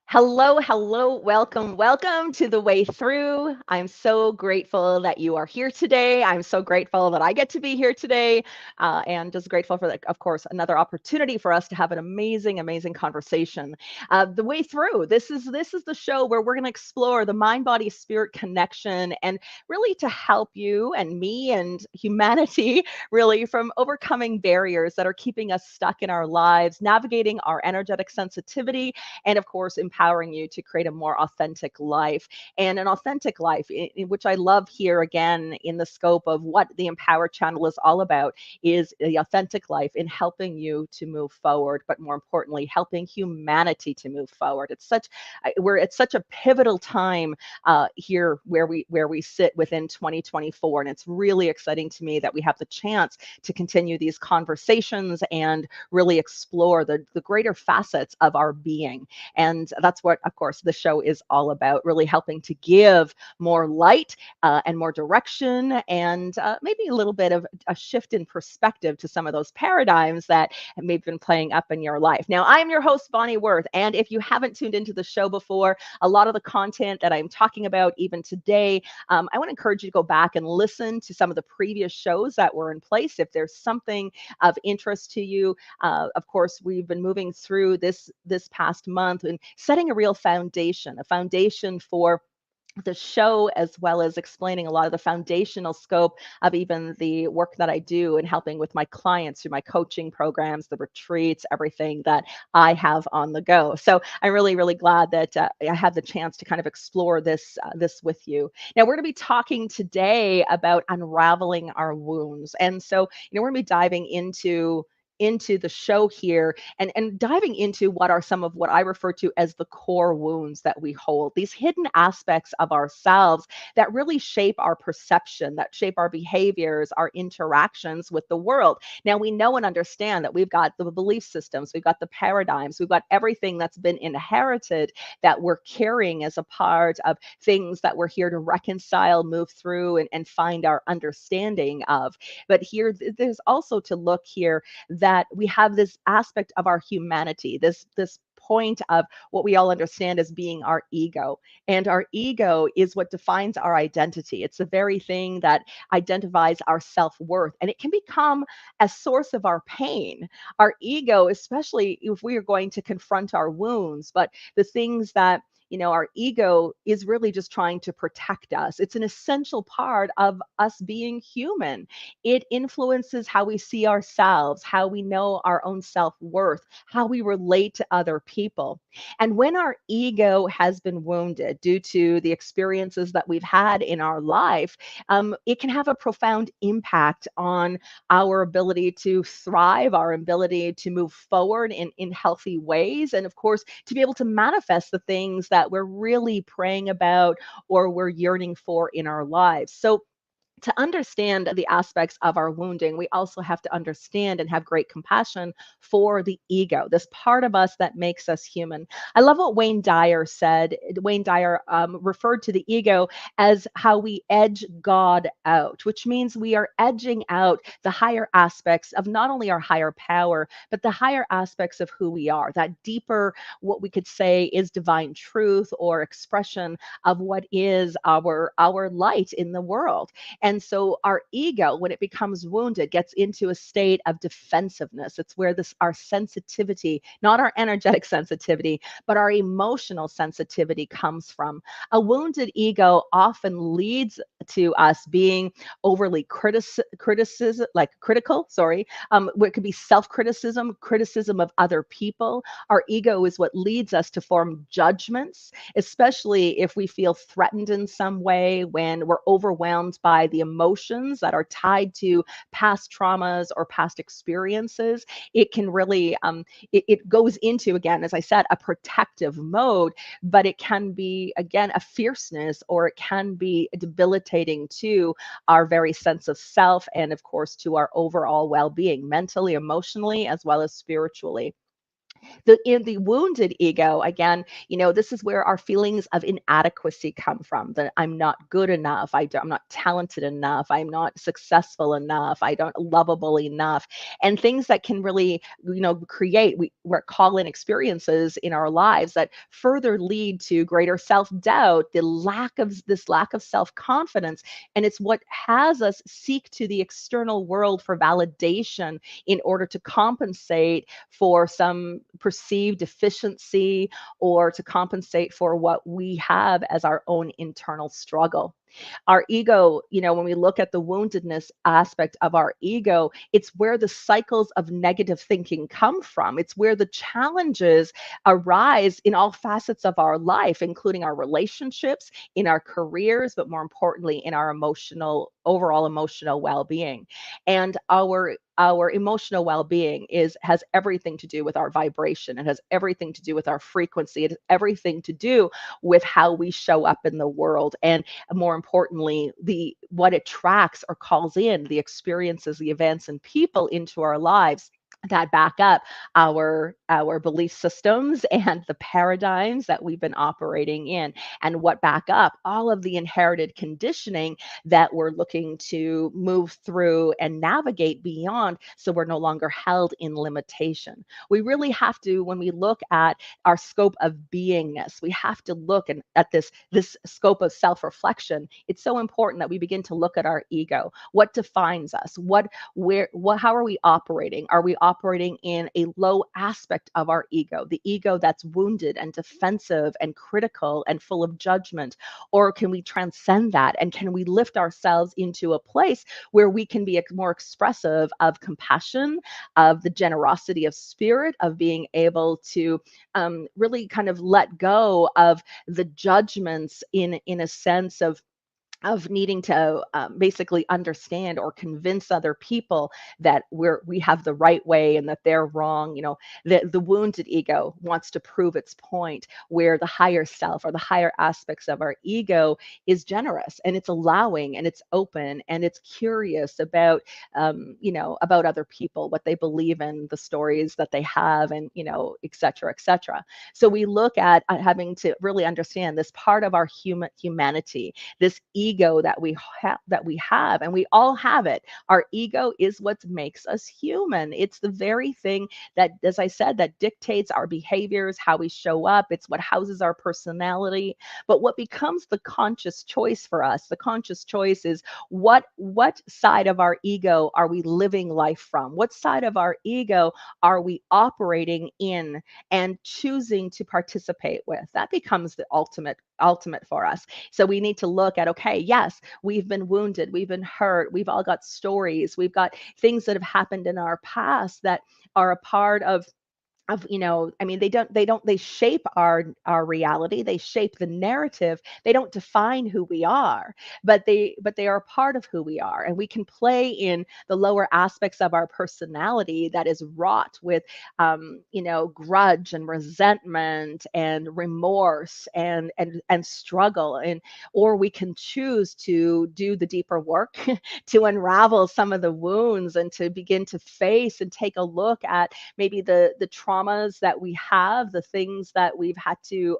Hello, hello, welcome to the way through. I'm so grateful that you are here today. I'm so grateful that I get to be here today, and just grateful for, of course, another opportunity for us to have an amazing conversation. The way through. This is the show where we're going to explore the mind, body, spirit connection, and really to help you and me and humanity really from overcoming barriers that are keeping us stuck in our lives, navigating our energetic sensitivity and of course empowering you to create a more authentic life. And an authentic life in which I love here again in the scope of what the Empower channel is all about is the authentic life in helping you to move forward, but more importantly helping humanity to move forward. We're at such a pivotal time here where we sit within 2024, and it's really exciting to me that we have the chance to continue these conversations and really explore the greater facets of our being. And that's what, of course, the show is all about, really helping to give more light and more direction and maybe a little bit of a shift in perspective to some of those paradigms that may have been playing up in your life. Now, I'm your host, Bonnie Worth. And if you haven't tuned into the show before, a lot of the content that I'm talking about even today, I want to encourage you to go back and listen to some of the previous shows that were in place. If there's something of interest to you, of course, we've been moving through this past month and setting a foundation for the show, as well as explaining a lot of the foundational scope of even the work that I do and helping with my clients through my coaching programs, the retreats, everything that I have on the go. So I'm really glad that I had the chance to kind of explore this with you. Now we're going to be talking today about unraveling our wounds, and so we're going to be diving into the show here and diving into what are some of what I refer to as the core wounds that we hold, these hidden aspects of ourselves that really shape our perception, that shape our behaviors, our interactions with the world. Now, we know and understand that we've got the belief systems, we've got the paradigms, we've got everything that's been inherited that we're carrying as a part of things that we're here to reconcile, move through, and find our understanding of. But here, there's also to look here that we have this aspect of our humanity, this point of what we all understand as being our ego. And our ego is what defines our identity. It's the very thing that identifies our self-worth, and it can become a source of our pain. Our ego, especially if we are going to confront our wounds, but the things that our ego is really just trying to protect us. It's an essential part of us being human. It influences how we see ourselves, how we know our own self-worth, how we relate to other people. And when our ego has been wounded due to the experiences that we've had in our life, it can have a profound impact on our ability to thrive, our ability to move forward in healthy ways, and of course, to be able to manifest the things that we're really praying about or we're yearning for in our lives. So, to understand the aspects of our wounding, we also have to understand and have great compassion for the ego, this part of us that makes us human. I love what Wayne Dyer said. Wayne Dyer referred to the ego as how we edge God out, which means we are edging out the higher aspects of not only our higher power, but the higher aspects of who we are, that deeper, what we could say is divine truth or expression of what is our light in the world. And so our ego, when it becomes wounded, gets into a state of defensiveness. It's where our sensitivity, not our energetic sensitivity, but our emotional sensitivity comes from. A wounded ego often leads to us being overly critical, sorry. It could be self-criticism, criticism of other people. Our ego is what leads us to form judgments, especially if we feel threatened in some way, when we're overwhelmed by the emotions that are tied to past traumas or past experiences. It can really, it goes into, again, as I said, a protective mode, but it can be, again, a fierceness, or it can be debilitating to our very sense of self and, of course, to our overall well being, mentally, emotionally, as well as spiritually. In the wounded ego, again, this is where our feelings of inadequacy come from, that I'm not good enough, I'm not talented enough, I'm not successful enough, I don't lovable enough, and things that can really, create, we're call in experiences in our lives that further lead to greater self-doubt, this lack of self-confidence, and it's what has us seek to the external world for validation in order to compensate for some perceived deficiency or to compensate for what we have as our own internal struggle. Our ego, when we look at the woundedness aspect of our ego, it's where the cycles of negative thinking come from. It's where the challenges arise in all facets of our life, including our relationships, in our careers, but more importantly, in our overall emotional well-being. And our emotional well-being has everything to do with our vibration. It has everything to do with our frequency. It has everything to do with how we show up in the world, and more importantly, the what attracts or calls in the experiences, the events, and people into our lives that back up our belief systems and the paradigms that we've been operating in, and what back up all of the inherited conditioning that we're looking to move through and navigate beyond, so we're no longer held in limitation. We really have to, when we look at our scope of beingness, we have to look at this scope of self-reflection. It's so important that we begin to look at our ego. What defines us? How are we operating? Are we operating in a low aspect of our ego, the ego that's wounded and defensive and critical and full of judgment? Or can we transcend that, and can we lift ourselves into a place where we can be more expressive of compassion, of the generosity of spirit, of being able to really kind of let go of the judgments in a sense of needing to basically understand or convince other people that we have the right way and that they're wrong. The wounded ego wants to prove its point, where the higher self or the higher aspects of our ego is generous, and it's allowing, and it's open, and it's curious about about other people, what they believe in, the stories that they have, and et cetera, et cetera. So we look at having to really understand this part of our humanity, this ego that we have, and we all have it. Our ego is what makes us human. It's the very thing that, as I said, that dictates our behaviors, how we show up. It's what houses our personality. But what becomes the conscious choice for us, the conscious choice is what side of our ego are we living life from? What side of our ego are we operating in and choosing to participate with? That becomes the ultimate for us. So we need to look at, okay, yes, we've been wounded, we've been hurt, we've all got stories, we've got things that have happened in our past that are a part of I mean, they shape our reality, they shape the narrative, they don't define who we are, but they are a part of who we are, and we can play in the lower aspects of our personality that is wrought with grudge and resentment and remorse and struggle, and or we can choose to do the deeper work to unravel some of the wounds and to begin to face and take a look at maybe the traumas that we have, the things that we've had to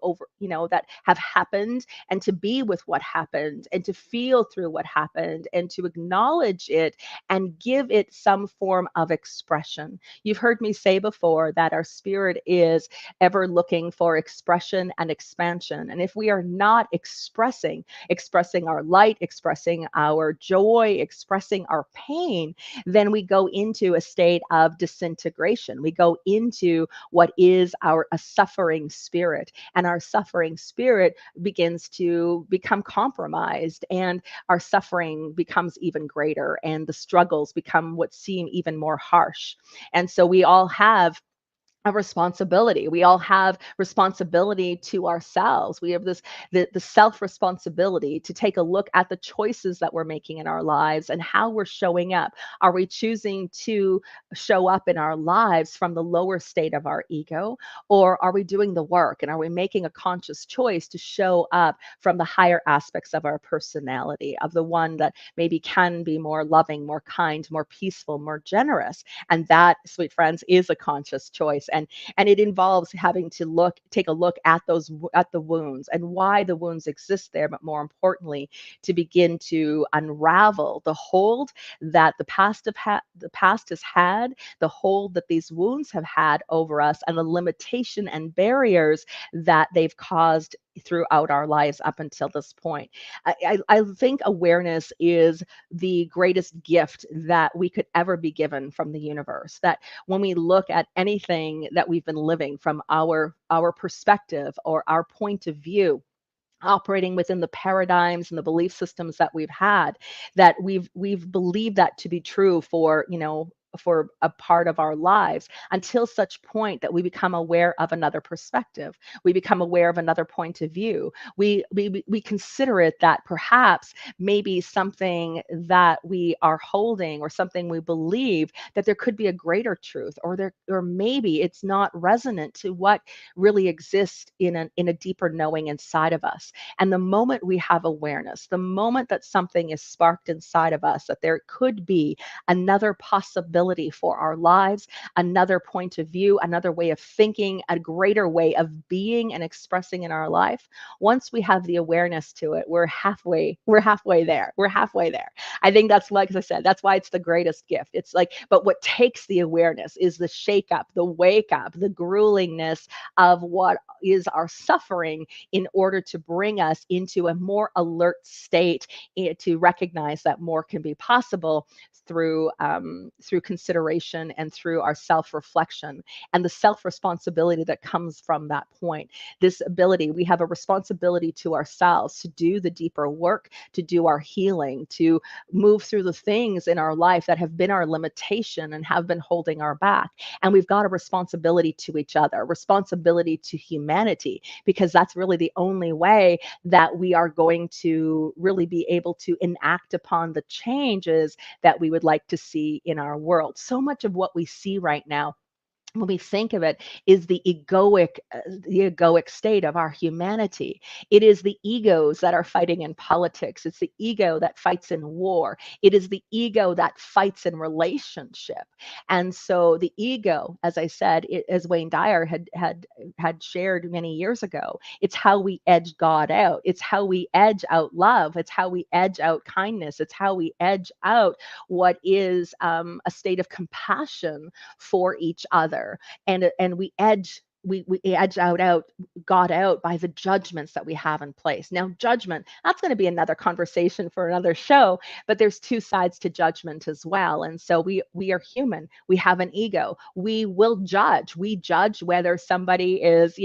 that have happened, and to be with what happened, and to feel through what happened, and to acknowledge it and give it some form of expression. You've heard me say before that our spirit is ever looking for expression and expansion. And if we are not expressing our light, expressing our joy, expressing our pain, then we go into a state of disintegration. We go into what is a suffering spirit, and our suffering spirit begins to become compromised, and our suffering becomes even greater, and the struggles become what seem even more harsh. And so we all have a responsibility. We all have responsibility to ourselves. We have the self responsibility to take a look at the choices that we're making in our lives and how we're showing up. Are we choosing to show up in our lives from the lower state of our ego, or are we doing the work, and are we making a conscious choice to show up from the higher aspects of our personality, of the one that maybe can be more loving, more kind, more peaceful, more generous? And that, sweet friends, is a conscious choice lives. And it involves having to take a look at at the wounds and why the wounds exist there, but more importantly, to begin to unravel the hold that the past has had, the hold that these wounds have had over us, and the limitation and barriers that they've caused throughout our lives up until this point. I think awareness is the greatest gift that we could ever be given from the universe. That when we look at anything that we've been living from our perspective or our point of view, operating within the paradigms and the belief systems that we've had, that we've believed that to be true for, for a part of our lives, until such point that we become aware of another perspective, we become aware of another point of view, we consider it that perhaps maybe something that we are holding or something we believe, that there could be a greater truth, or maybe it's not resonant to what really exists in a deeper knowing inside of us. And the moment we have awareness, the moment that something is sparked inside of us, that there could be another possibility for our lives, another point of view, another way of thinking, a greater way of being and expressing in our life. Once we have the awareness to it, we're halfway there. We're halfway there. I think that's, like I said, that's why it's the greatest gift. It's like, but what takes the awareness is the shake up, the wake up, the gruelingness of what is our suffering, in order to bring us into a more alert state, to recognize that more can be possible through consideration and through our self-reflection and the self-responsibility that comes from that point. This ability, we have a responsibility to ourselves to do the deeper work, to do our healing, to move through the things in our life that have been our limitation and have been holding our back. And we've got a responsibility to each other, responsibility to humanity, because that's really the only way that we are going to really be able to enact upon the changes that we would like to see in our world. So much of what we see right now, when we think of it, is the egoic state of our humanity. It is the egos that are fighting in politics. It's the ego that fights in war. It is the ego that fights in relationship. And so the ego, as I said, as Wayne Dyer had shared many years ago, it's how we edge God out. It's how we edge out love. It's how we edge out kindness. It's how we edge out what is a state of compassion for each other. And we edge out God out by the judgments that we have in place. Now, judgment, that's going to be another conversation for another show, but there's two sides to judgment as well. And so we are human. We have an ego. We will judge. We judge whether somebody is,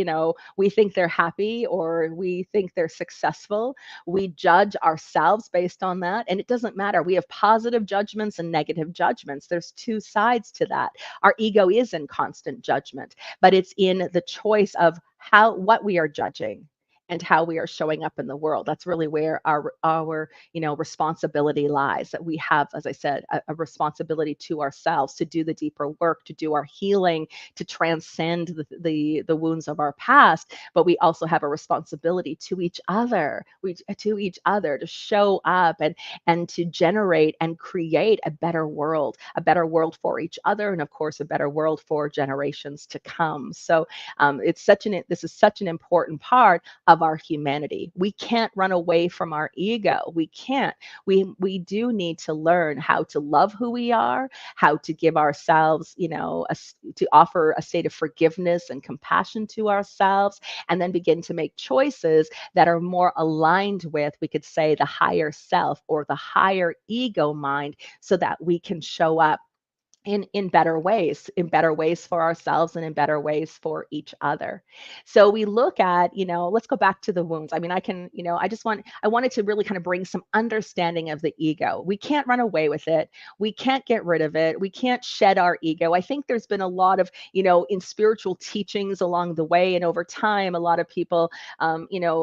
we think they're happy or we think they're successful. We judge ourselves based on that. And it doesn't matter. We have positive judgments and negative judgments. There's two sides to that. Our ego is in constant judgment, but it's in the choice of what we are judging and how we are showing up in the world. That's really where our responsibility lies. That we have, as I said, a responsibility to ourselves to do the deeper work, to do our healing, to transcend the wounds of our past. But we also have a responsibility to each other, to show up and to generate and create a better world for each other, and of course a better world for generations to come. So this is such an important part of our humanity. We can't run away from our ego. We can't. We do need to learn how to love who we are, how to give ourselves, to offer a state of forgiveness and compassion to ourselves, and then begin to make choices that are more aligned with, we could say, the higher self or the higher ego mind, so that we can show up in better ways for ourselves and in better ways for each other. So we look at, let's go back to the wounds. I mean, I wanted to really kind of bring some understanding of the ego. We can't run away with it. We can't get rid of it. We can't shed our ego. I think there's been a lot of, in spiritual teachings along the way and over time, a lot of people,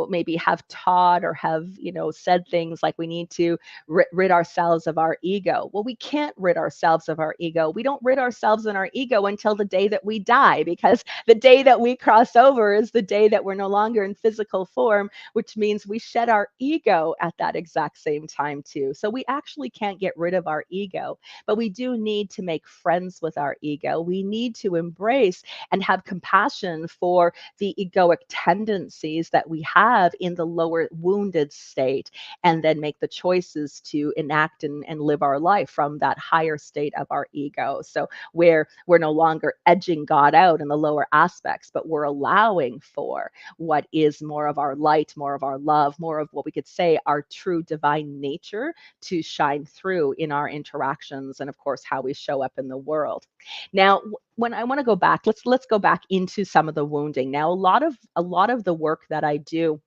maybe have taught or have, said things like we need to rid ourselves of our ego. Well, we can't rid ourselves of our ego. ego. We don't rid ourselves in our ego until the day that we die, because the day that we cross over is the day that we're no longer in physical form, which means we shed our ego at that exact same time too. So we actually can't get rid of our ego, but we do need to make friends with our ego. We need to embrace and have compassion for the egoic tendencies that we have in the lower wounded state, and then make the choices to enact and live our life from that higher state of our ego. So where we're no longer edging God out in the lower aspects, but we're allowing for what is more of our light, more of our love, more of what we could say our true divine nature to shine through in our interactions, and of course how we show up in the world. Now, when I want to go back, let's go back into some of the wounding. Now, a lot of the work that I do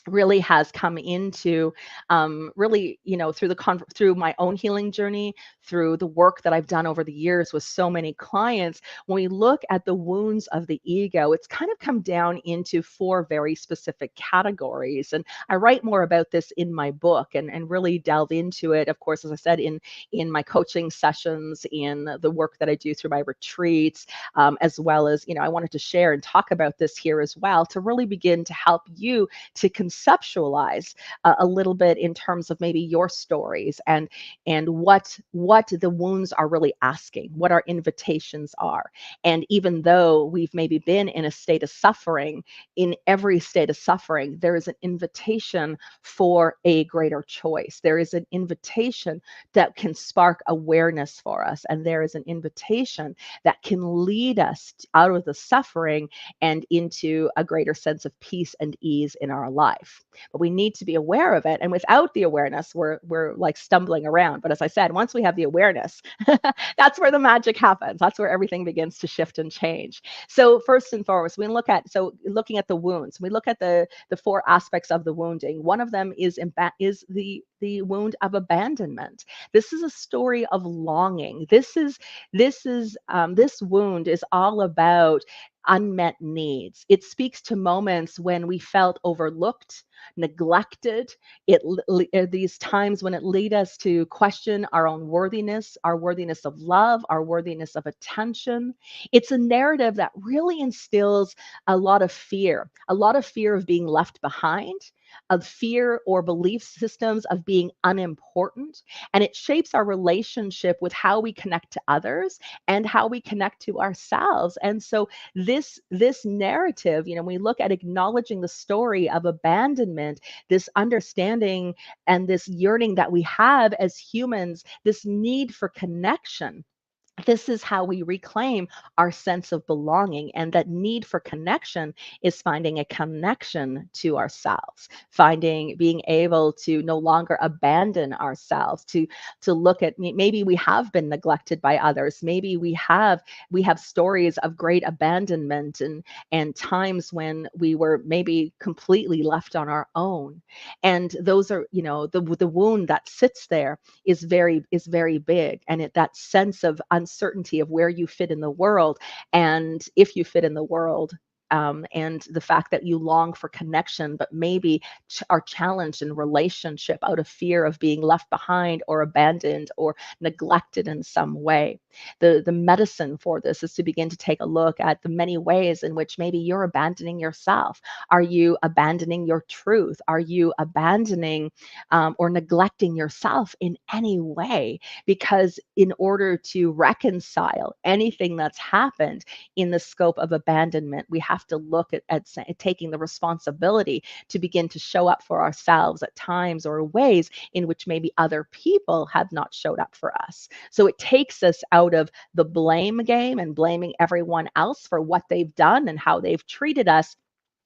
really has come into really, through through my own healing journey, through the work that I've done over the years with so many clients. When we look at the wounds of the ego, it's kind of come down into four very specific categories, and I write more about this in my book, and really delve into it, of course, as I said, in my coaching sessions, in the work that I do through my retreats, as well as, I wanted to share and talk about this here as well, to really begin to help you to conceptualize a little bit in terms of maybe your stories, and what the wounds are really asking, what our invitations are. And even though we've maybe been in a state of suffering, in every state of suffering, there is an invitation for a greater choice. There is an invitation that can spark awareness for us. And there is an invitation that can lead us out of the suffering and into a greater sense of peace and ease in our life. But we need to be aware of it. And without the awareness, we're like stumbling around. But as I said, once we have the awareness, that's where the magic happens. That's where everything begins to shift and change. So first and foremost, we look at looking at the wounds. We look at the four aspects of the wounding. One of them is the wound of abandonment. This is a story of longing. This wound is all about unmet needs. It speaks to moments when we felt overlooked, neglected. These times when it lead us to question our worthiness of love, our worthiness of attention. It's a narrative that really instills a lot of fear of being left behind, of fear or belief systems of being unimportant, and it shapes our relationship with how we connect to others and how we connect to ourselves. And so this narrative, we look at acknowledging the story of abandonment, this understanding and this yearning that we have as humans, this need for connection. This is how we reclaim our sense of belonging. And that need for connection is finding a connection to ourselves, being able to no longer abandon ourselves, to look at, maybe we have been neglected by others. Maybe we have stories of great abandonment, and times when we were maybe completely left on our own. And those are, the wound that sits there is very big, and that sense of uncertainty of where you fit in the world, and if you fit in the world, and the fact that you long for connection, but maybe are challenged in relationship out of fear of being left behind or abandoned or neglected in some way. The medicine for this is to begin to take a look at the many ways in which maybe you're abandoning yourself. Are you abandoning your truth? Are you abandoning or neglecting yourself in any way? Because in order to reconcile anything that's happened in the scope of abandonment, we have to look at taking the responsibility to begin to show up for ourselves at times or ways in which maybe other people have not showed up for us. So it takes us out of the blame game and blaming everyone else for what they've done and how they've treated us,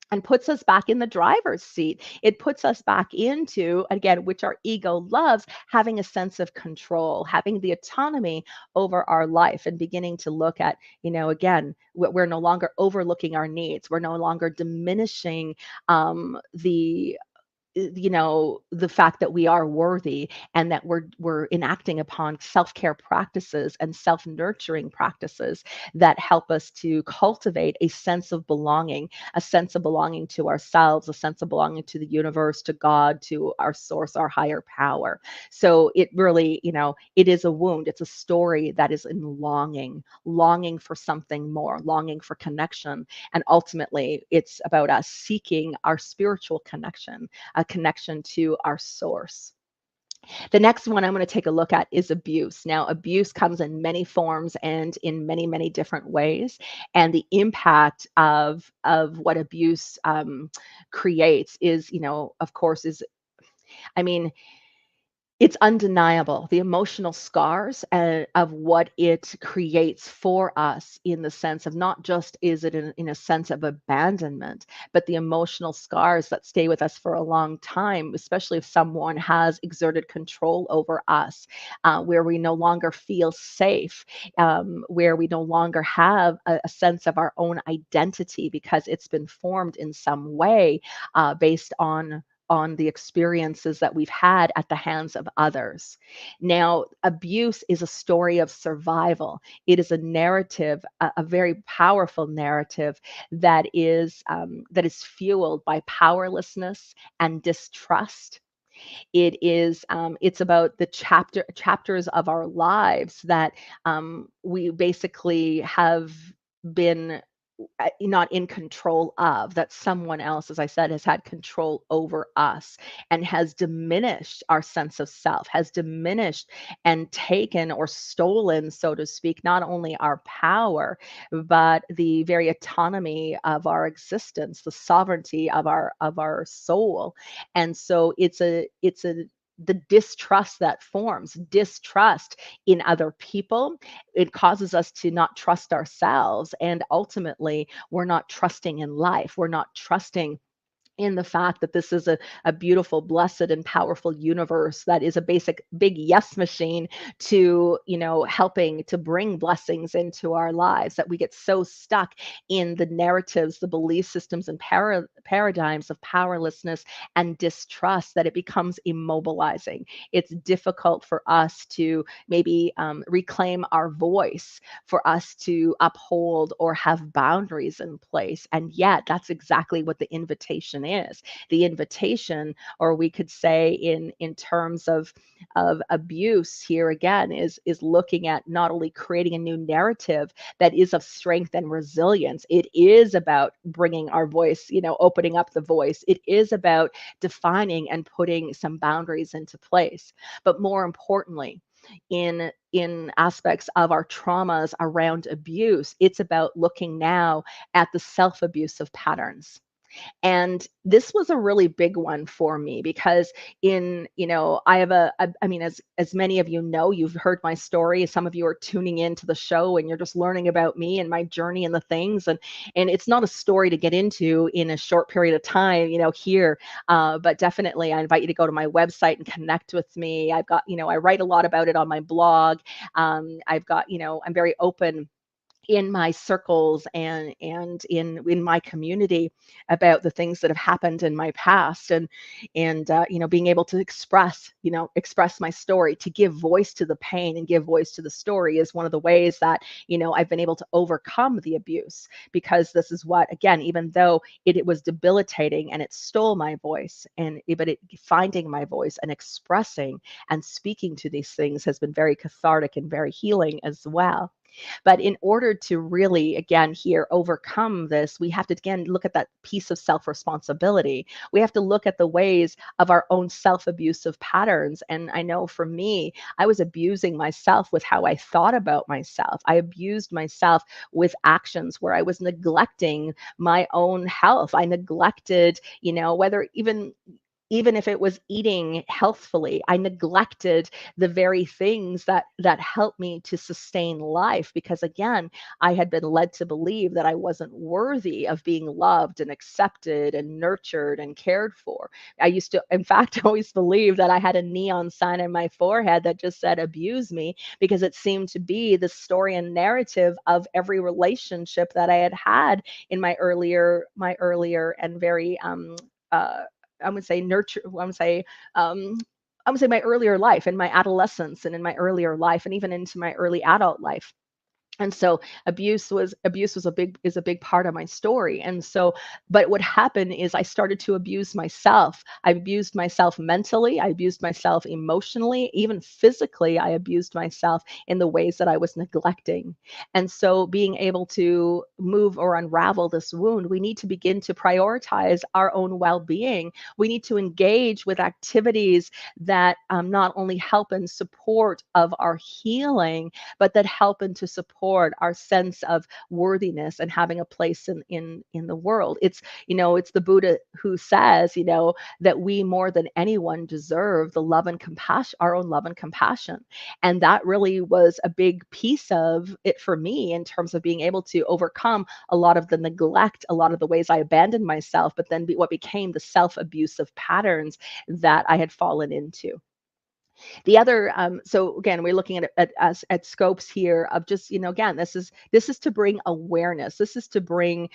and puts us back in the driver's seat. It puts us back into, again, which our ego loves, having a sense of control, having the autonomy over our life, and beginning to look at, again, we're no longer overlooking our needs. We're no longer diminishing the the fact that we are worthy, and that we're enacting upon self-care practices and self-nurturing practices that help us to cultivate a sense of belonging, a sense of belonging to ourselves, a sense of belonging to the universe, to God, to our source, our higher power. So it really, it is a wound. It's a story that is in longing, longing for something more, longing for connection. And ultimately, it's about us seeking our spiritual connection, a connection to our source. The next one I'm going to take a look at is abuse. Now, abuse comes in many forms and in many, many different ways. And the impact of what abuse creates is, of course, I mean, it's undeniable, the emotional scars of what it creates for us, in the sense of, not just is it in a sense of abandonment, but the emotional scars that stay with us for a long time, especially if someone has exerted control over us, where we no longer feel safe, where we no longer have a sense of our own identity because it's been formed in some way, based on the experiences that we've had at the hands of others. Now, abuse is a story of survival. It is a narrative, a very powerful narrative that is fueled by powerlessness and distrust. It's about the chapters of our lives that we basically have been not in control of, that someone else, as I said, has had control over us, and has diminished our sense of self, has diminished and taken or stolen, so to speak, not only our power, but the very autonomy of our existence, the sovereignty of our soul. And so it's a the distrust that forms, distrust in other people. It causes us to not trust ourselves, and ultimately we're not trusting in life, we're not trusting in the fact that this is a beautiful, blessed, and powerful universe that is a basic big yes machine to, helping to bring blessings into our lives, that we get so stuck in the narratives, the belief systems, and paradigms of powerlessness and distrust, that it becomes immobilizing. It's difficult for us to maybe reclaim our voice, for us to uphold or have boundaries in place. And yet, that's exactly what the invitation is. The invitation, or we could say in terms of abuse here again, is looking at not only creating a new narrative that is of strength and resilience. It is about bringing our voice, opening up the voice. It is about defining and putting some boundaries into place. But more importantly, in aspects of our traumas around abuse, it's about looking now at the self-abusive patterns. And this was a really big one for me because I have I mean, as many of you know, you've heard my story. Some of you are tuning in to the show and you're just learning about me and my journey and the things. And it's not a story to get into in a short period of time, here. But definitely I invite you to go to my website and connect with me. I've got, I write a lot about it on my blog. I've got, I'm very open in my circles and in my community about the things that have happened in my past, and being able to express my story, to give voice to the pain and give voice to the story, is one of the ways that I've been able to overcome the abuse, because this is what, again, even though it was debilitating and it stole my voice, but finding my voice and expressing and speaking to these things has been very cathartic and very healing as well. But in order to really, again, here overcome this, we have to, again, look at that piece of self responsibility. We have to look at the ways of our own self abusive patterns. And I know for me, I was abusing myself with how I thought about myself. I abused myself with actions where I was neglecting my own health. I neglected, whether even if it was eating healthfully, I neglected the very things that helped me to sustain life, because again, I had been led to believe that I wasn't worthy of being loved and accepted and nurtured and cared for. I used to, in fact, always believe that I had a neon sign in my forehead that just said abuse me, because it seemed to be the story and narrative of every relationship that I had had in my earlier and very uh I would say nurture, um, I would say my earlier life, in my adolescence and in my earlier life, and even into my early adult life. And so abuse was a big part of my story. And so, but what happened is I started to abuse myself. I abused myself mentally, I abused myself emotionally, even physically. I abused myself in the ways that I was neglecting. And so being able to move or unravel this wound, we need to begin to prioritize our own well-being. We need to engage with activities that not only help and support of our healing, but that help and to support our sense of worthiness and having a place in the world. It's the Buddha who says, that we more than anyone deserve the love and compassion, our own love and compassion. And that really was a big piece of it for me in terms of being able to overcome a lot of the neglect, a lot of the ways I abandoned myself, but then what became the self-abusive patterns that I had fallen into. The other, so again, we're looking at scopes here of just, again, this is to bring awareness. This is to bring,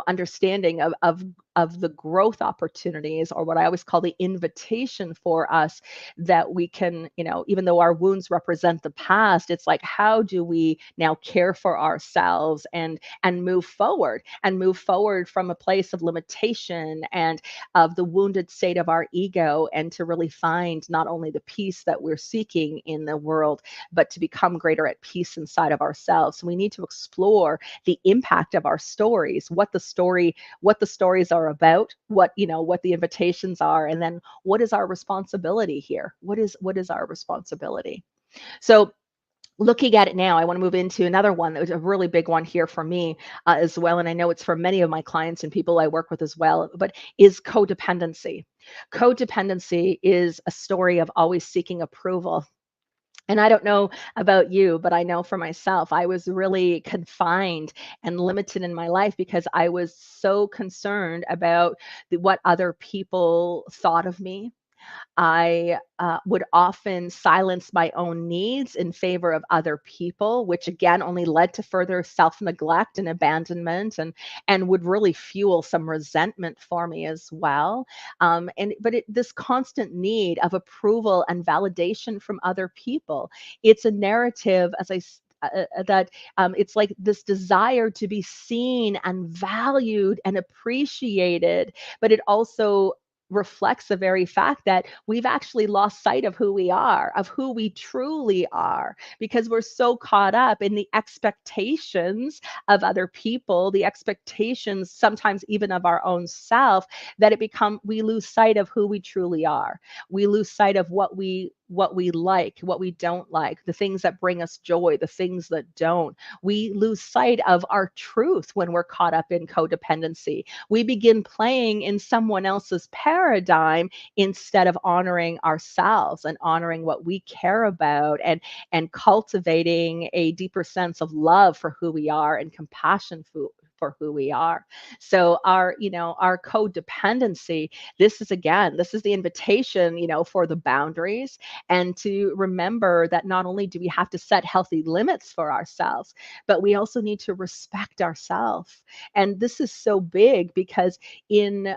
understanding of the growth opportunities, or what I always call the invitation for us, that we can, even though our wounds represent the past, it's like, how do we now care for ourselves and move forward from a place of limitation and of the wounded state of our ego, and to really find not only the peace that we're seeking in the world, but to become greater at peace inside of ourselves. So we need to explore the impact of our stories, what the stories are about, what the invitations are, and then what is our responsibility here? What is our responsibility? So looking at it now, I want to move into another one that was a really big one here for me as well. And I know it's for many of my clients and people I work with as well, but is codependency. Codependency is a story of always seeking approval. And I don't know about you, but I know for myself, I was really confined and limited in my life because I was so concerned about what other people thought of me. I would often silence my own needs in favor of other people, which again only led to further self-neglect and abandonment, and would really fuel some resentment for me as well. This constant need of approval and validation from other people, it's a narrative, that it's like this desire to be seen and valued and appreciated, but it also reflects the very fact that we've actually lost sight of who we are, of who we truly are, because we're so caught up in the expectations of other people, the expectations sometimes even of our own self, that we lose sight of who we truly are. We lose sight of what we like, what we don't like, the things that bring us joy, the things that don't. We lose sight of our truth when we're caught up in codependency. We begin playing in someone else's paradigm instead of honoring ourselves and honoring what we care about, and cultivating a deeper sense of love for who we are and compassion for who we are. So our codependency, this is the invitation, for the boundaries, and to remember that not only do we have to set healthy limits for ourselves, but we also need to respect ourselves. And this is so big because I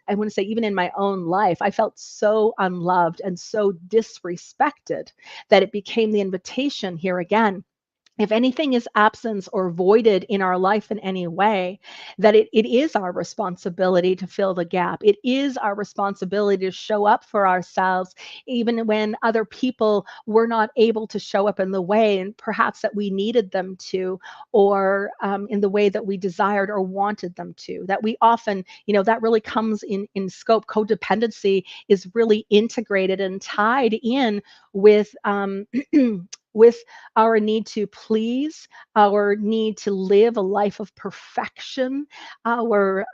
want to say, even in my own life, I felt so unloved and so disrespected that it became the invitation here again. If anything is absence or voided in our life in any way, that it is our responsibility to fill the gap. It is our responsibility to show up for ourselves, even when other people were not able to show up in the way and perhaps that we needed them to, or in the way that we desired or wanted them to. That we often, that really comes in scope. Codependency is really integrated and tied in with with our need to please, our need to live a life of perfection, our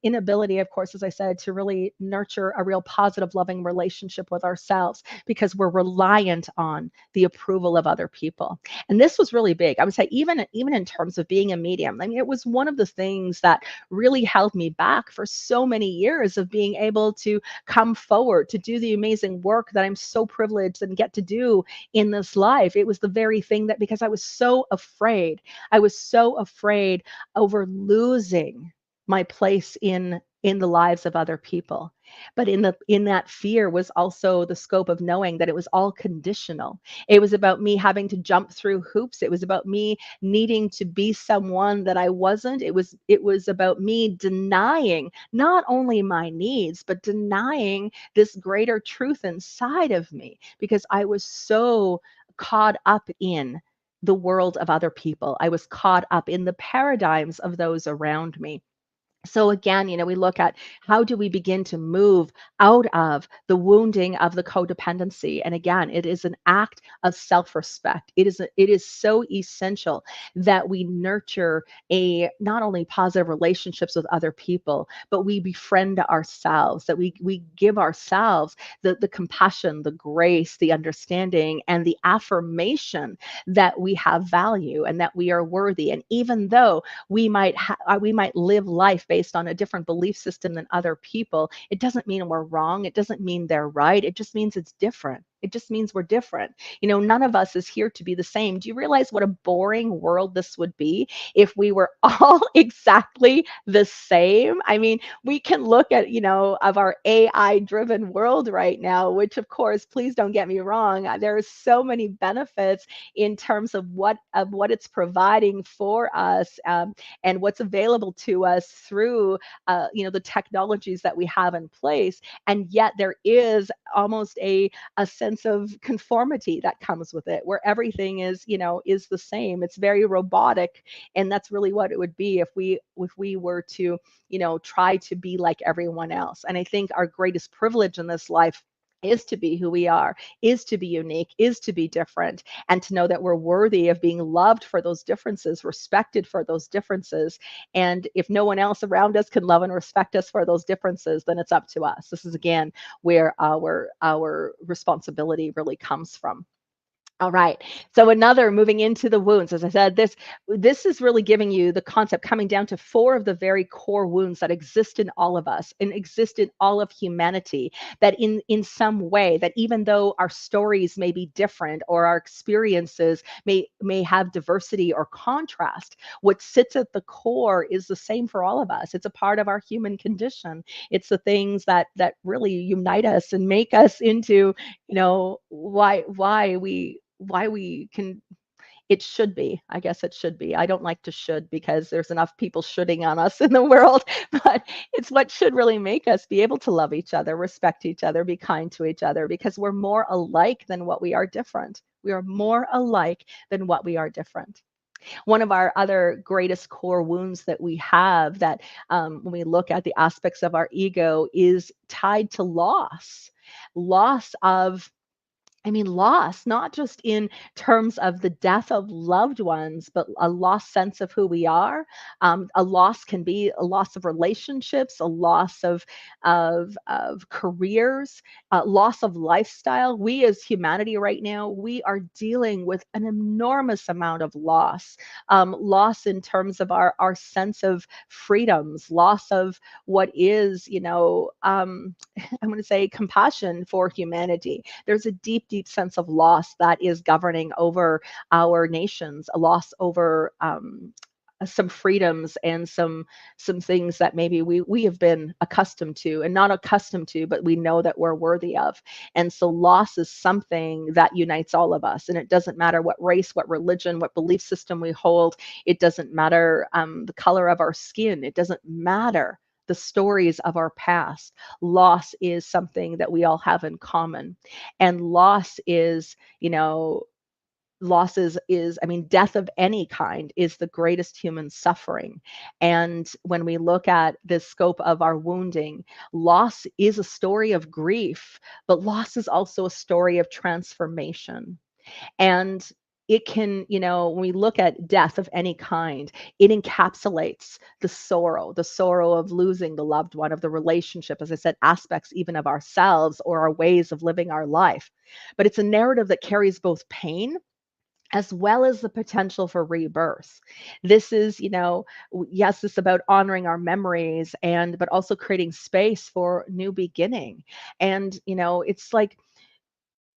inability, of course, as I said, to really nurture a real positive, loving relationship with ourselves, because we're reliant on the approval of other people. And this was really big. I would say, even in terms of being a medium, I mean, it was one of the things that really held me back for so many years of being able to come forward to do the amazing work that I'm so privileged and get to do in this life. It was the very thing that, because I was so afraid over losing my place in the lives of other people. But in that fear was also the scope of knowing that it was all conditional. It was about me having to jump through hoops. It was about me needing to be someone that I wasn't. It was about me denying not only my needs, but denying this greater truth inside of me because I was so caught up in the world of other people. I was caught up in the paradigms of those around me. So again, we look at how do we begin to move out of the wounding of the codependency. And again, it is an act of self-respect. It is so essential that we nurture a not only positive relationships with other people, but we befriend ourselves, that we give ourselves the compassion, the grace, the understanding, and the affirmation that we have value and that we are worthy. And even though we might live life based on a different belief system than other people, it doesn't mean we're wrong. It doesn't mean they're right. It just means it's different. It just means we're different. None of us is here to be the same. Do you realize what a boring world this would be if we were all exactly the same? I mean, we can look at, of our AI driven world right now, which of course, please don't get me wrong, there are so many benefits in terms of what it's providing for us. And what's available to us through the technologies that we have in place. And yet there is almost a sense of conformity that comes with it, where everything is the same. It's very robotic, and that's really what it would be if we were to try to be like everyone else. And I think our greatest privilege in this life is to be who we are, is to be unique, is to be different, and to know that we're worthy of being loved for those differences, respected for those differences. And if no one else around us can love and respect us for those differences, then it's up to us. This is again where our responsibility really comes from. All right. So another moving into the wounds, as I said, this is really giving you the concept coming down to four of the very core wounds that exist in all of us and exist in all of humanity. That in some way, that even though our stories may be different or our experiences may have diversity or contrast, what sits at the core is the same for all of us. It's a part of our human condition. It's the things that really unite us and make us into why we can. It should be, I guess it should be. I don't like to should because there's enough people shoulding on us in the world, but it's what should really make us be able to love each other, respect each other, be kind to each other, because we're more alike than what we are different. We are more alike than what we are different. One of our other greatest core wounds that we have, that when we look at the aspects of our ego, is tied to loss of, loss, not just in terms of the death of loved ones, but a lost sense of who we are. A loss can be a loss of relationships, a loss of careers, loss of lifestyle. We as humanity right now, we are dealing with an enormous amount of loss in terms of our sense of freedoms, loss of what is, I'm going to say compassion for humanity. There's a deep, deep sense of loss that is governing over our nations, a loss over some freedoms and some things that maybe we have been accustomed to, and not accustomed to, but we know that we're worthy of. And so loss is something that unites all of us, and it doesn't matter what race, what religion, what belief system we hold. It doesn't matter the color of our skin. It doesn't matter the stories of our past. Loss is something that we all have in common. And loss is death of any kind is the greatest human suffering. And when we look at the scope of our wounding, loss is a story of grief, but loss is also a story of transformation. And it can, when we look at death of any kind, it encapsulates the sorrow of losing the loved one, of the relationship, as I said, aspects even of ourselves or our ways of living our life. But it's a narrative that carries both pain as well as the potential for rebirth. This is, yes, it's about honoring our memories, but also creating space for new beginning. And, it's like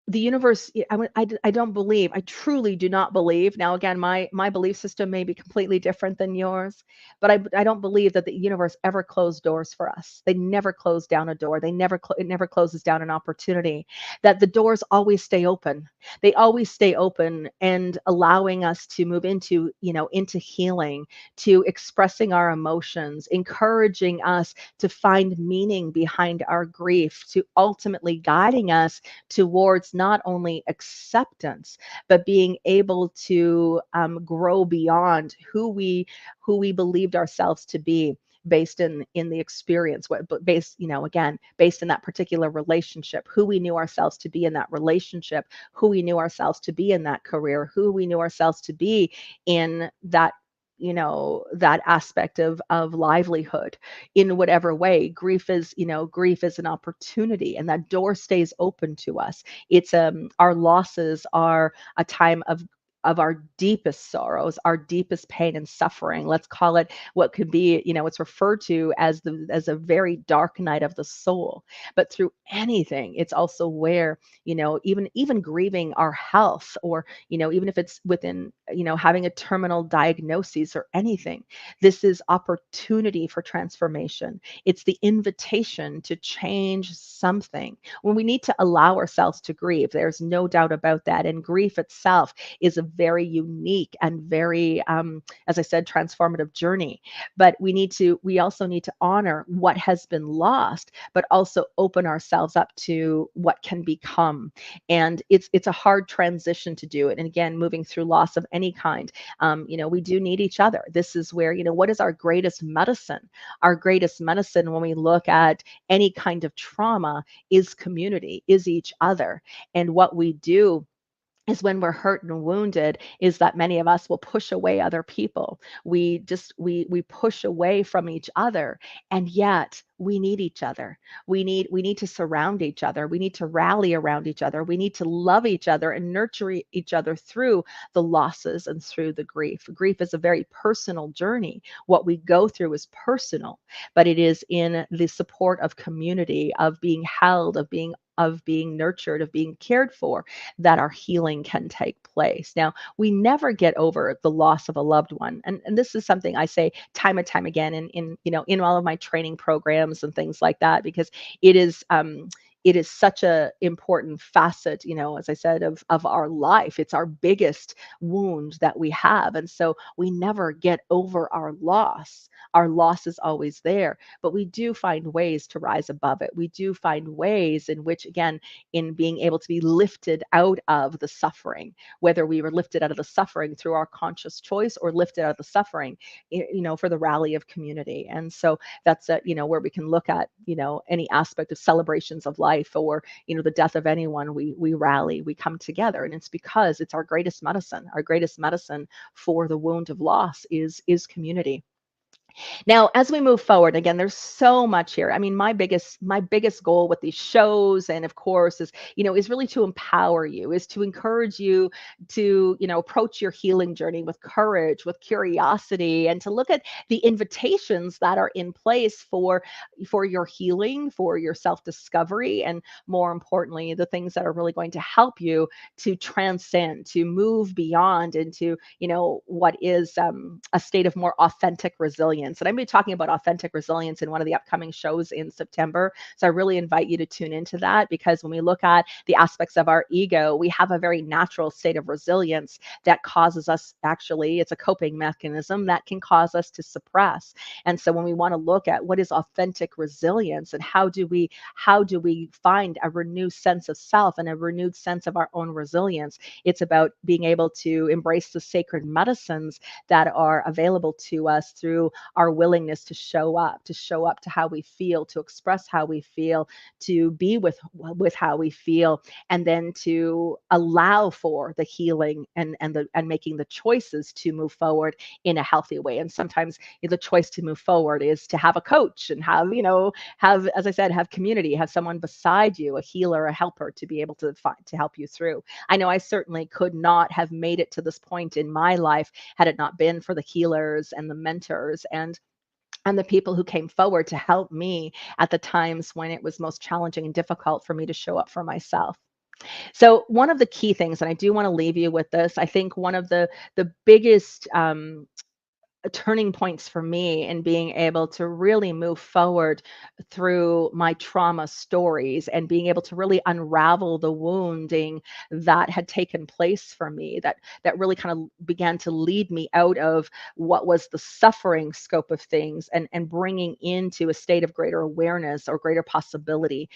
the universe, I don't believe, I truly do not believe. Now again, my belief system may be completely different than yours, but I don't believe that the universe ever closed doors for us. They never close down a door. It never closes down an opportunity. That the doors always stay open. They always stay open and allowing us to move into, into healing, to expressing our emotions, encouraging us to find meaning behind our grief, to ultimately guiding us towards not only acceptance, but being able to grow beyond who we believed ourselves to be based in the experience, but based, again, based in that particular relationship, who we knew ourselves to be in that relationship, who we knew ourselves to be in that career, who we knew ourselves to be in that, that aspect of livelihood. In whatever way, grief is an opportunity, and that door stays open to us. It's our losses are a time of our deepest sorrows, our deepest pain and suffering. Let's call it what could be, it's referred to as a very dark night of the soul. But through anything, it's also where, even grieving our health, or, even if it's within, having a terminal diagnosis or anything, this is opportunity for transformation. It's the invitation to change something. When we need to allow ourselves to grieve, there's no doubt about that. And grief itself is a very unique and very, as I said, transformative journey. But we also need to honor what has been lost, but also open ourselves up to what can become. And it's a hard transition to do it. And again, moving through loss of any kind, we do need each other. This is where, what is our greatest medicine? Our greatest medicine when we look at any kind of trauma is community, is each other. And what we do is when we're hurt and wounded is that many of us will push away other people. We push away from each other, and yet we need each other. We need to surround each other. We need to rally around each other. We need to love each other and nurture each other through the losses and through the grief. Grief is a very personal journey. What we go through is personal, but it is in the support of community, of being held, of being nurtured, of being cared for, that our healing can take place. Now, we never get over the loss of a loved one. And this is something I say time and time again in all of my training programs and things like that, because it is it is such a important facet, as I said, of our life. It's our biggest wound that we have. And so we never get over our loss. Our loss is always there, but we do find ways to rise above it. We do find ways in which, again, in being able to be lifted out of the suffering, whether we were lifted out of the suffering through our conscious choice or lifted out of the suffering, for the rally of community. And so that's where we can look at, any aspect of celebrations of life, or, the death of anyone, we rally, we come together. And it's because it's our greatest medicine. Our greatest medicine for the wound of loss is community. Now, as we move forward, again, there's so much here. I mean, my biggest goal with these shows, and of course, is really to empower you, is to encourage you to, approach your healing journey with courage, with curiosity, and to look at the invitations that are in place for your healing, for your self-discovery, and more importantly, the things that are really going to help you to transcend, to move beyond into, what is a state of more authentic resilience. And I'm going to be talking about authentic resilience in one of the upcoming shows in September. So I really invite you to tune into that, because when we look at the aspects of our ego, we have a very natural state of resilience that causes us, actually, it's a coping mechanism that can cause us to suppress. And so when we want to look at what is authentic resilience, and how do we find a renewed sense of self and a renewed sense of our own resilience, it's about being able to embrace the sacred medicines that are available to us through our willingness to show up to how we feel, to express how we feel, to be with how we feel, and then to allow for the healing and making the choices to move forward in a healthy way. And sometimes the choice to move forward is to have a coach and have, as I said, have community, have someone beside you, a healer, a helper, to be able to help you through. I know I certainly could not have made it to this point in my life had it not been for the healers and the mentors and the people who came forward to help me at the times when it was most challenging and difficult for me to show up for myself. So one of the key things, and I do want to leave you with this, I think one of the biggest turning points for me in being able to really move forward through my trauma stories and being able to really unravel the wounding that had taken place for me, that really kind of began to lead me out of what was the suffering scope of things, and bringing into a state of greater awareness or greater possibility,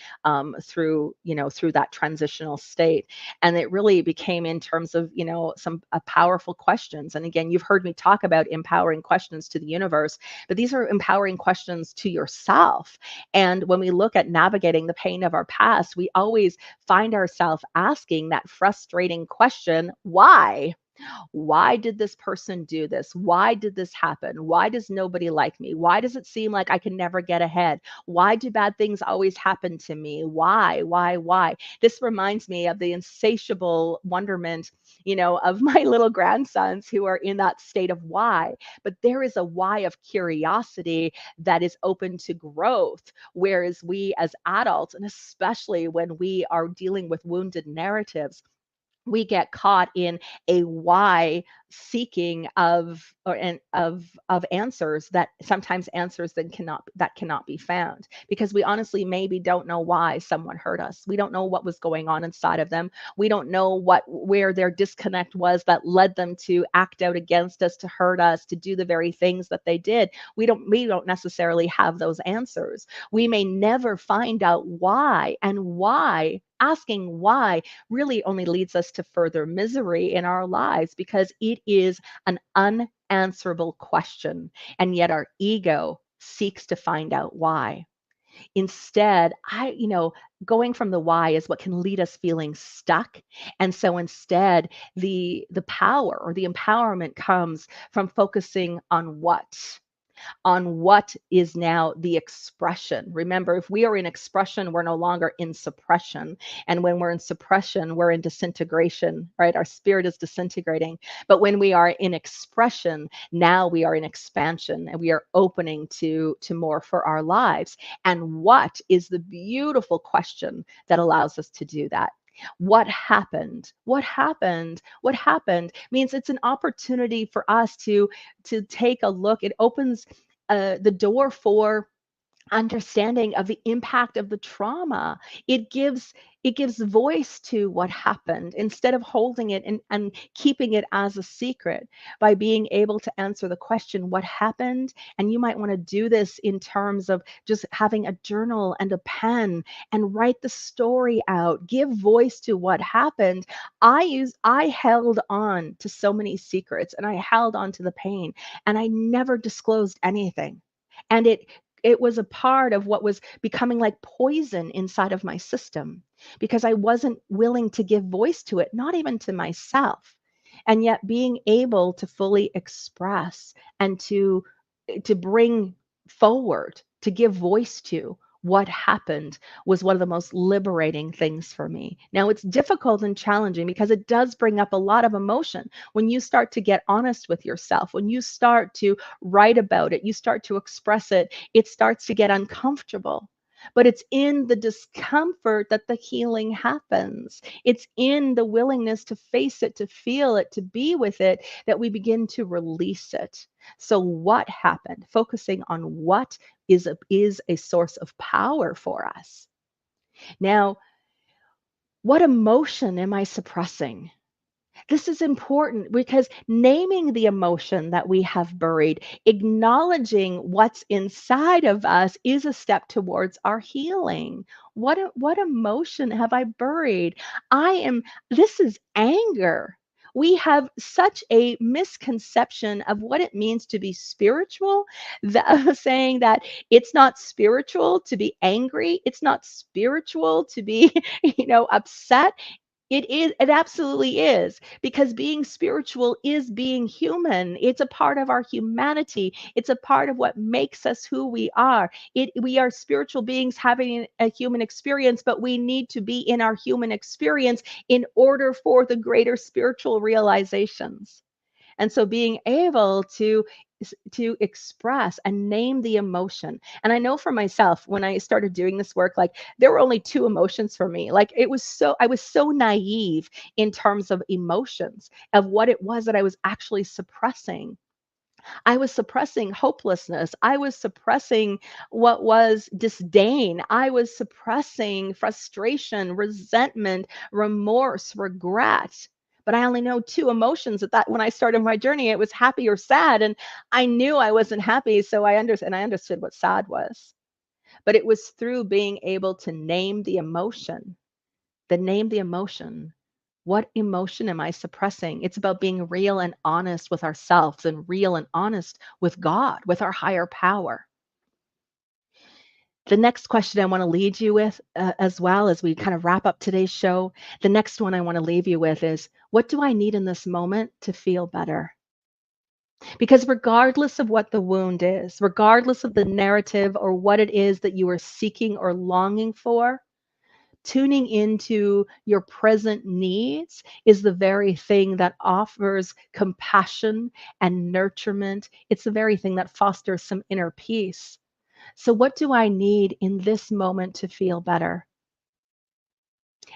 through, through that transitional state. And it really became in terms of, some powerful questions. And again, you've heard me talk about empowering questions to the universe, but these are empowering questions to yourself. And when we look at navigating the pain of our past, we always find ourselves asking that frustrating question, why? Why did this person do this? Why did this happen? Why does nobody like me? Why does it seem like I can never get ahead? Why do bad things always happen to me? Why? This reminds me of the insatiable wonderment, of my little grandsons who are in that state of why. But there is a why of curiosity that is open to growth. Whereas we as adults, and especially when we are dealing with wounded narratives, we get caught in a why seeking of or and of answers, that sometimes answers that cannot be found, because we honestly maybe don't know why someone hurt us. We don't know what was going on inside of them. We don't know where their disconnect was that led them to act out against us, to hurt us, to do the very things that they did. We don't necessarily have those answers. We may never find out why, and why asking why really only leads us to further misery in our lives, because it is an unanswerable question. And yet our ego seeks to find out why. Instead, going from the why is what can lead us feeling stuck. And so instead, the power or the empowerment comes from focusing on what is now the expression. Remember, if we are in expression, we're no longer in suppression. And when we're in suppression, we're in disintegration, right? Our spirit is disintegrating. But when we are in expression, now we are in expansion, and we are opening to more for our lives. And what is the beautiful question that allows us to do that? What happened? What happened? What happened means it's an opportunity for us to take a look. It opens the door for understanding of the impact of the trauma. It gives voice to what happened, instead of holding it and keeping it as a secret, by being able to answer the question, what happened? And you might want to do this in terms of just having a journal and a pen and write the story out, give voice to what happened. I held on to so many secrets, and I held on to the pain, and I never disclosed anything. And it was a part of what was becoming like poison inside of my system, because I wasn't willing to give voice to it, not even to myself. And yet being able to fully express and to bring forward, to give voice to what happened, was one of the most liberating things for me. Now, it's difficult and challenging because it does bring up a lot of emotion. When you start to get honest with yourself, when you start to write about it, you start to express it, it starts to get uncomfortable. But it's in the discomfort that the healing happens. It's in the willingness to face it, to feel it, to be with it, that we begin to release it. So, what happened? Focusing on what is a source of power for us. Now, what emotion am I suppressing? This is important because naming the emotion that we have buried, acknowledging what's inside of us, is a step towards our healing. What emotion have I buried? This is anger. We have such a misconception of what it means to be spiritual, saying that it's not spiritual to be angry, it's not spiritual to be, upset. It absolutely is, because being spiritual is being human. It's a part of our humanity. It's a part of what makes us who we are. We are spiritual beings having a human experience, but we need to be in our human experience in order for the greater spiritual realizations. And so being able to to express and name the emotion. And I know for myself, when I started doing this work, like there were only two emotions for me. Like I was so naive in terms of emotions, of what it was that I was actually suppressing. I was suppressing hopelessness. I was suppressing what was disdain. I was suppressing frustration, resentment, remorse, regret. But I only know two emotions at that when I started my journey. It was happy or sad. And I knew I wasn't happy. So I understood what sad was. But it was through being able to name the emotion, name the emotion. What emotion am I suppressing? It's about being real and honest with ourselves and real and honest with God, with our higher power. The next question I want to lead you with, as well as we kind of wrap up today's show, the next one I want to leave you with is, what do I need in this moment to feel better? Because regardless of what the wound is, regardless of the narrative or what it is that you are seeking or longing for, tuning into your present needs is the very thing that offers compassion and nurturement. It's the very thing that fosters some inner peace. So, what do I need in this moment to feel better?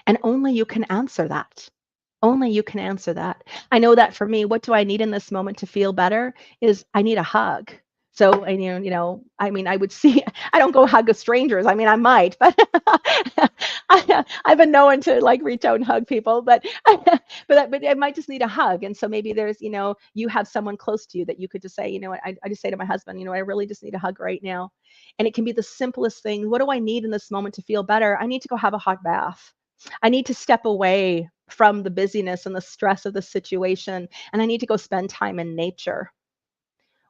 And only you can answer that. Only you can answer that. I know that for me, what do I need in this moment to feel better is I need a hug. So, and I mean, I would see, I don't go hug strangers. I mean, I might, but I've been known to like reach out and hug people, but I might just need a hug. And so maybe there's, you have someone close to you that you could just say, I just say to my husband, I really just need a hug right now. And it can be the simplest thing. What do I need in this moment to feel better? I need to go have a hot bath. I need to step away from the busyness and the stress of the situation, and I need to go spend time in nature.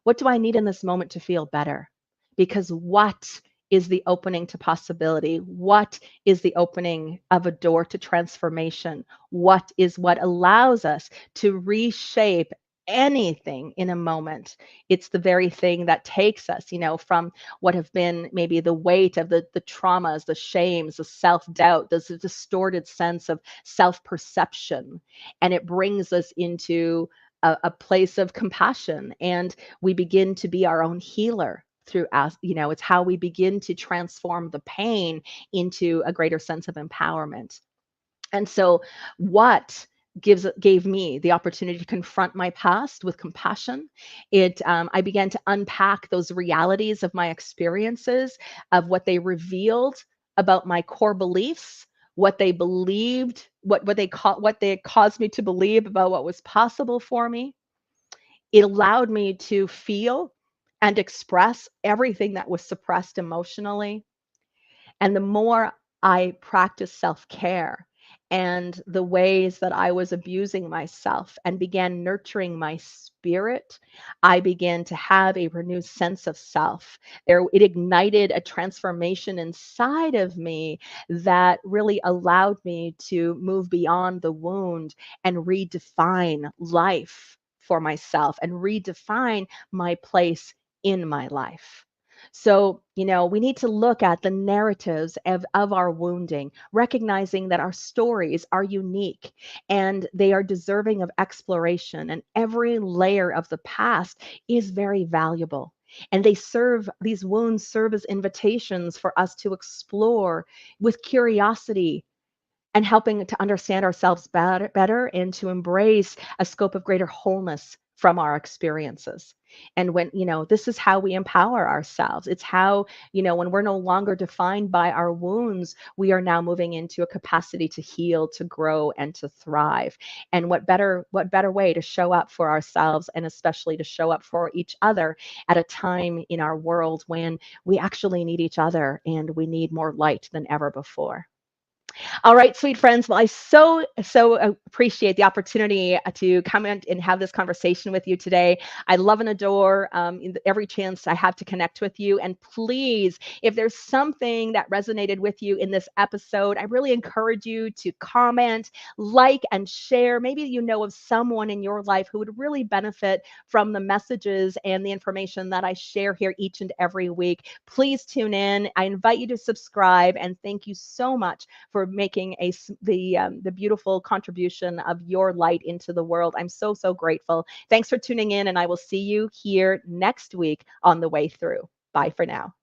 What do I need in this moment to feel better? Because what is the opening to possibility? What is the opening of a door to transformation? What is what allows us to reshape anything in a moment? It's the very thing that takes us, from what have been maybe the weight of the traumas, the shames, the self-doubt, this distorted sense of self-perception. And it brings us into a place of compassion, and we begin to be our own healer through us. It's how we begin to transform the pain into a greater sense of empowerment. And so what gave me the opportunity to confront my past with compassion. I began to unpack those realities of my experiences, of what they revealed about my core beliefs, what they believed, what they caused me to believe about what was possible for me. It allowed me to feel and express everything that was suppressed emotionally. And the more I practiced self care and the ways that I was abusing myself and began nurturing my spirit, I began to have a renewed sense of self. It ignited a transformation inside of me that really allowed me to move beyond the wound and redefine life for myself and redefine my place in my life. So, we need to look at the narratives of our wounding, recognizing that our stories are unique and they are deserving of exploration. And every layer of the past is very valuable. And these wounds serve as invitations for us to explore with curiosity and helping to understand ourselves better and to embrace a scope of greater wholeness from our experiences. And when, this is how we empower ourselves. It's how, when we're no longer defined by our wounds, we are now moving into a capacity to heal, to grow, and to thrive. And what better way to show up for ourselves and especially to show up for each other at a time in our world when we actually need each other and we need more light than ever before. All right, sweet friends. Well, I so appreciate the opportunity to come in and have this conversation with you today. I love and adore every chance I have to connect with you. And please, if there's something that resonated with you in this episode, I really encourage you to comment, like, and share. Maybe you know of someone in your life who would really benefit from the messages and the information that I share here each and every week. Please tune in. I invite you to subscribe, and thank you so much for making the beautiful contribution of your light into the world. I'm so, so grateful. Thanks for tuning in, and I will see you here next week on The Way Through. Bye for now.